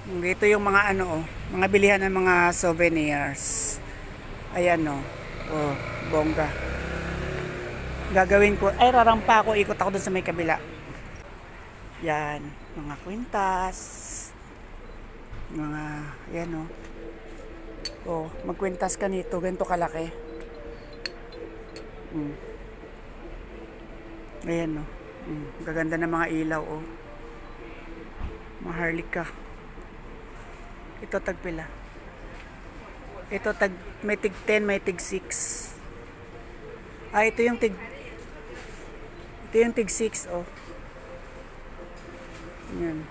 Dito yung mga ano, mga bilihan ng mga souvenirs. Ayan oh. Oh, bongga. Gagawin ko, ay rarampa ako, ikot ako dun sa may kabila. Yan, mga kwintas. Mga, yan oh. Oh, magkwintas ka nito, ganito kalaki. Ayan oh. Gaganda ng mga ilaw oh. Maharlika. Ito tagpila. Ito tag may tig 10, may tig 6. Ah, ito yung tig 6 oh. Yan.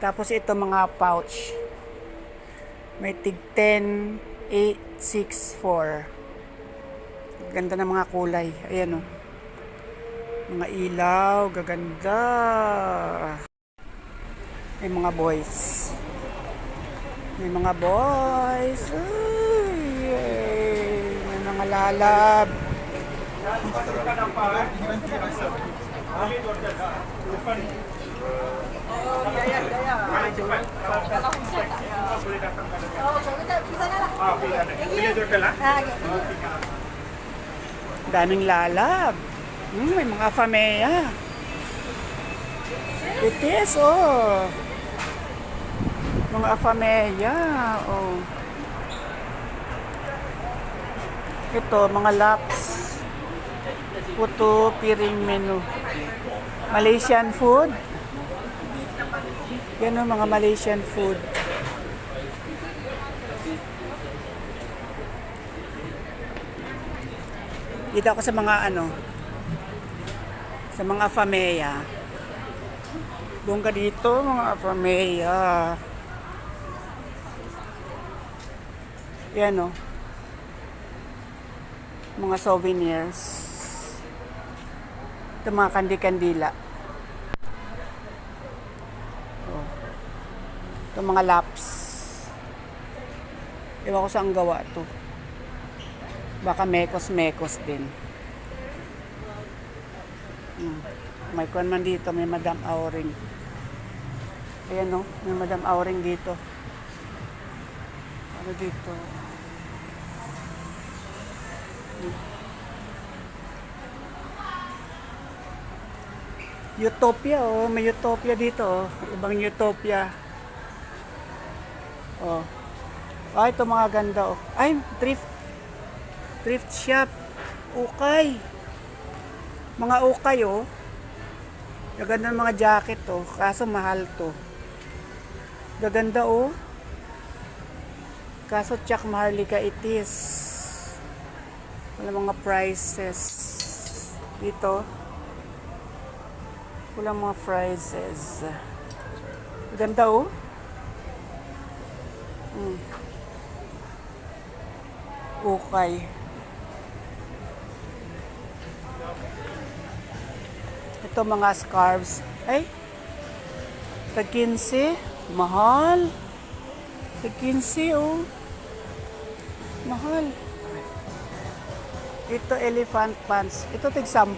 Tapos ito mga pouch. May tig 10, 8, 6, 4. Ganda ng mga kulay. Ayan oh. Mga ilaw, gaganda. May mga boys. May mga boys. Uy, may mga lalab. Daming lalab. May mga famea. Itis, oh. Mga famea, oh. Ito, mga laps. Puto, piring menu. Malaysian food. Yan o, mga Malaysian food. Dito ako sa mga ano, sa mga famea. Bongga dito, mga famea. Yan o. Mga souvenirs. Ito mga kandi-kandila. Oh. Ito mga laps. Ewan ko saan gawa to. Baka mekos-mekos din. May kwan man dito, may Madam Auring. Ayan o, may Madam Auring dito. Ano dito? Utopia oh, may Utopia dito oh. Ibang Utopia. Oh. Ay, ito mga ganda oh. Ay, thrift shop. Ukay. Mga ukay oh. Gaganda ng mga jacket oh. Kaso mahal to. Gaganda oh. Kaso tsak maharlika itis. Wala mga prices. Dito. Wala mga prices. Ganda oh. Okay. Ito mga scarves. Ay. Tag 15. Mahal. Tag 15 oh. Mahal. Ito elephant pants. Ito tig 10.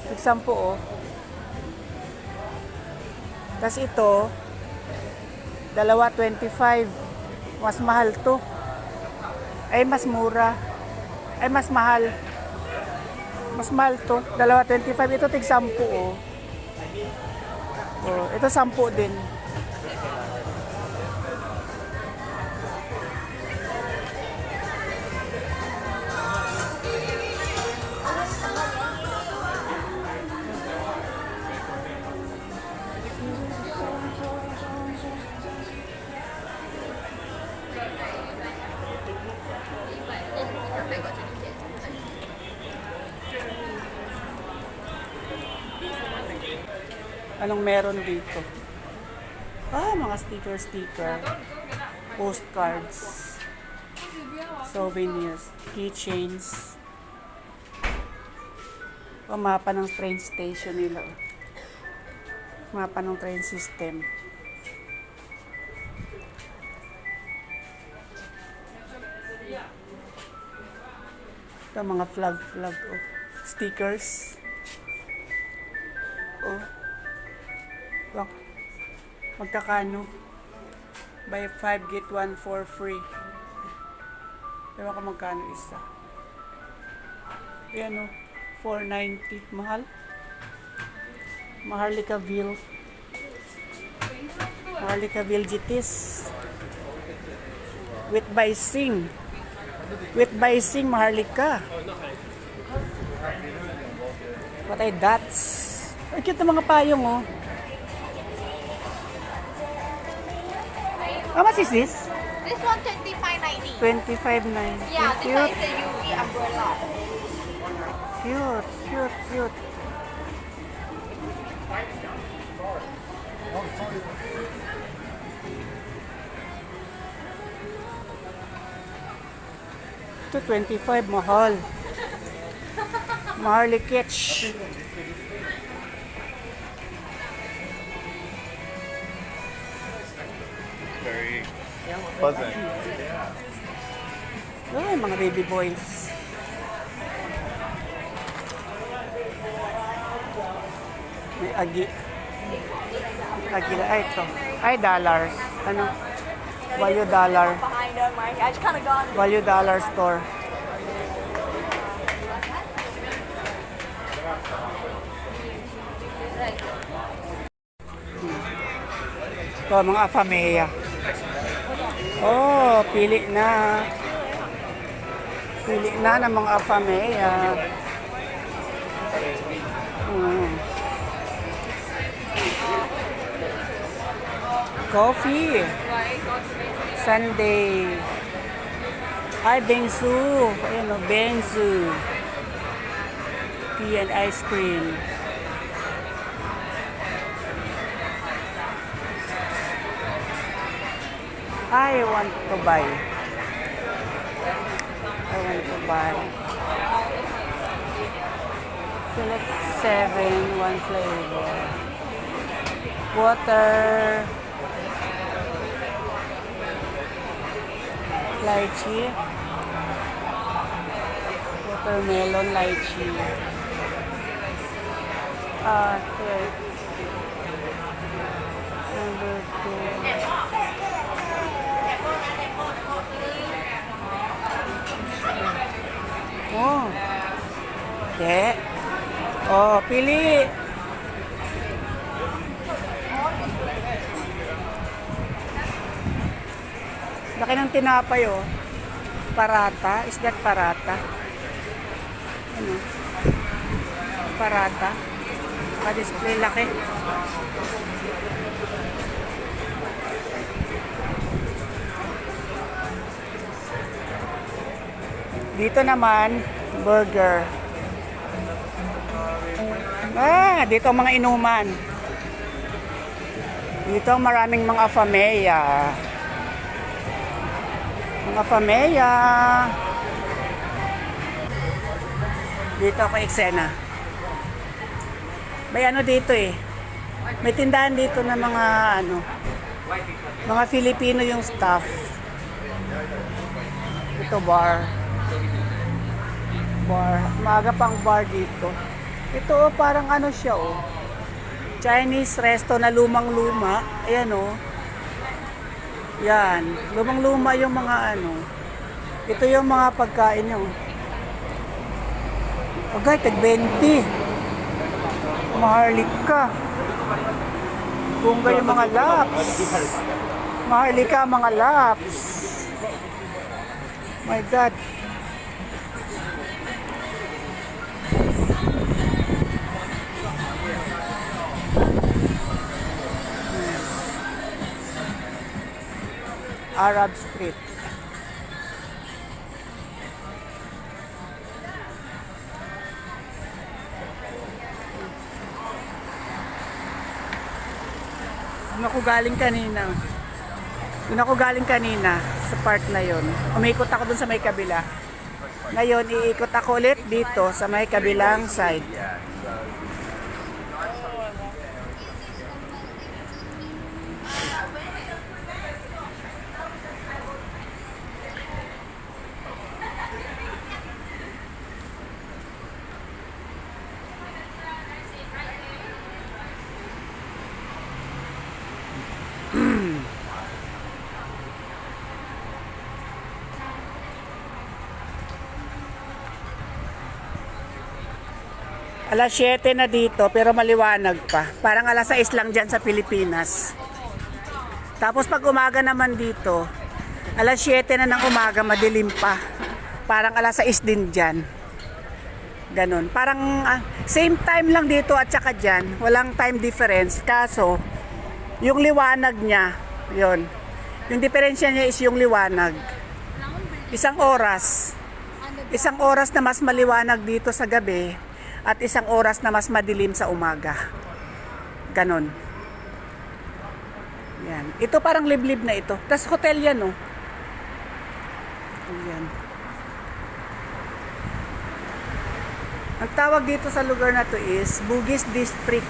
Tig 10 oh. Tapos ito, dalawa 25. Mas mahal to. Ay, mas mura. Ay, mas mahal. Mas mahal to. Dalawa 25. Ito tig 10 oh. Oh, ito 10 din. Anong meron dito? Ah, mga sticker. Postcards. Souvenirs. Keychains. O, mapa ng train station nila. Mapa ng train system. Ito mga flag oh. Stickers. Oh. Bak magkakano? Buy 5 get 1 for free. Ewan ko magkano isa. Ayan o. 490. Mahal. Maharlikaville. Maharlikaville GTs. With by Sing. With by Sing Maharlika. What ay dots. Ay cute na mga payong oh. How much is this? This one 25.90. 25.90. Yeah, this one Cute. is the UV umbrella. Cute, cute, cute. Ito 25, mahal. Maharly Kitsch. Very pleasant. Ay, mga baby boys. May agi. Agi na. Ay, ito. Ay, dollars. Ano? Value dollar. Behind them, right? I just kind of got Value dollar store. Ito, mga afamea. Oh, pili na. Pili na ng mga afamea. Coffee. Sunday. Ay, bengsu. Ayan o, bengsu. Tea and ice cream. I want to buy. I want to buy. Select 7, one flavor. Water. Lychee. Watermelon lychee. Okay. Number 2. Oh. Okay. Oh, pili. Laki ng tinapay oh. Parata. Is that parata? Ano? Parata. Naka-display laki. Dito naman, burger. Ah, dito ang mga inuman. Dito maraming mga afamea. Mga afamea. Dito ako eksena. May ano dito eh. May tindahan dito na mga ano. Mga Filipino yung staff. Ito bar. Bar. Maaga pang bar dito. Ito oh, parang ano siya oh. Chinese resto na lumang-luma. Ayan oh. Yan. Lumang-luma yung mga ano. Ito yung mga pagkain nyo. Okay, tag-20. Maharlika. Bungga yung mga laps. Maharlika mga laps. My God. Arab Street. Doon ako galing kanina. Doon ako galing kanina sa part na yon. Umikot ako doon sa may kabila. Ngayon, iikot ako ulit dito sa may kabilang side. Alas 7 na dito pero maliwanag pa. Parang alas 6 lang dyan sa Pilipinas. Tapos pag umaga naman dito, alas 7 na ng umaga madilim pa. Parang alas 6 din dyan. Ganon. Parang same time lang dito at saka dyan. Walang time difference. Kaso, yung liwanag niya, yon. Yung diferensya niya is yung liwanag. Isang oras na mas maliwanag dito sa gabi at isang oras na mas madilim sa umaga. Ganon. Yan. Ito parang liblib na ito. Tas hotel yan, oh. Yan. Ang tawag dito sa lugar na to is Bugis District.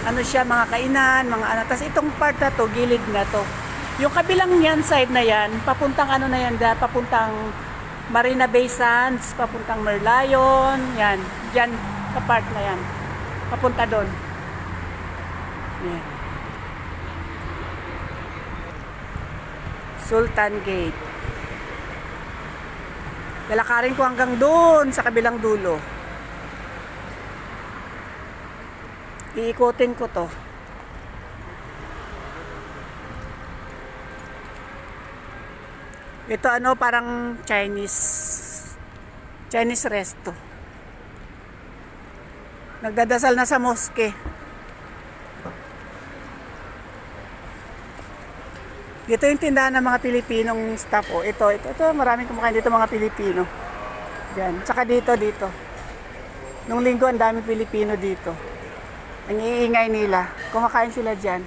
Ano siya, mga kainan, mga ano. Tas itong part na to, gilid na to. Yung kabilang yan, side na yan, papuntang ano na yan, papuntang Marina Bay Sands, papuntang Merlion, yan. Diyan, sa part na yan. Papunta doon. Yan. Sultan Gate. Lalakarin ko hanggang doon sa kabilang dulo. Iikutin ko to. Ito ano, parang Chinese resto. Nagdadasal na sa mosque. Dito yung tindahan ng mga Pilipinong staff. Oh, ito, maraming kumakain dito mga Pilipino. Diyan. Tsaka dito. Nung linggo, ang daming Pilipino dito. Ang iingay nila. Kumakain sila dyan.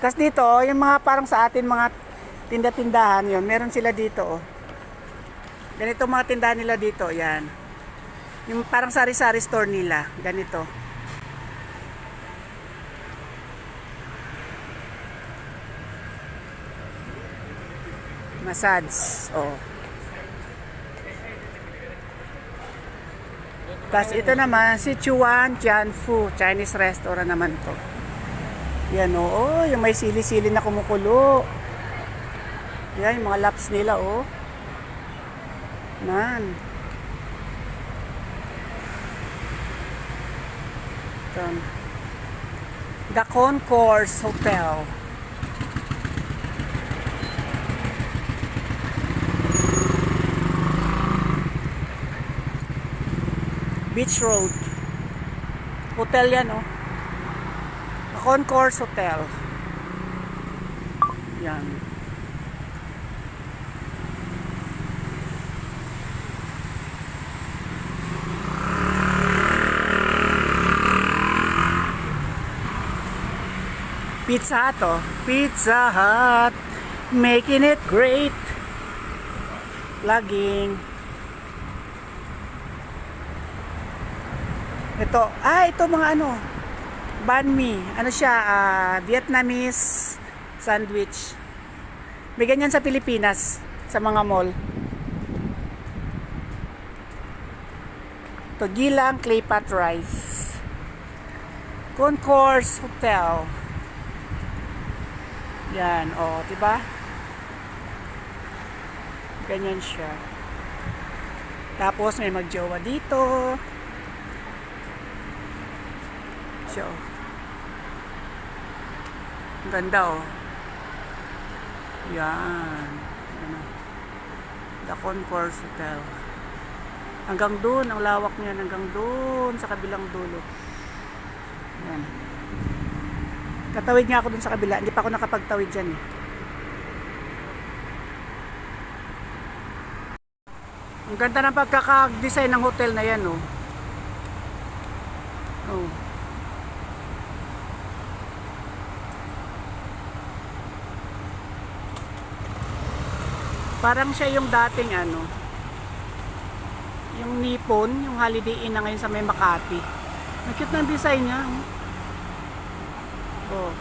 Tapos dito, yung mga parang sa atin, mga tinda-tindahan yun, meron sila dito, oh. Ganito mga tindahan nila dito, yan. Yung parang sari-sari store nila, ganito. Massage, oh. Tapos ito naman, si Chuan Jianfu, Chinese restaurant naman to. Yan, oh, yung may sili-sili na kumukulo. Yan, yung mga laps nila, oh. Nan. Ito. The Concourse Hotel. Beach Road. Hotel yan, oh. Concourse Hotel. Yan. Pizza Hut, oh. Pizza Hut. Making it great. Vlogging. Ito mga ano, banh mi. Ano siya, Vietnamese sandwich. May ganyan sa Pilipinas, sa mga mall. Ito, Gilang Clay Pot Rice. Concourse Hotel. Yan, oh, diba? Ganyan siya. Tapos may magjowa dito. So, ang ganda, oh. Yan. Ano. The Concourse Hotel. Hanggang doon, ang lawak niya, hanggang doon sa kabilang dulo. Yan. Tatawid nga ako doon sa kabila. Hindi pa ako nakapagtawid dyan, eh. Ang ganda ng pagkaka-design ng hotel na yan, oh. Oh. Parang siya yung dating ano, yung Nippon, yung Holiday Inn na ngayon sa may Makati. Ang cute ng design niya. Oh.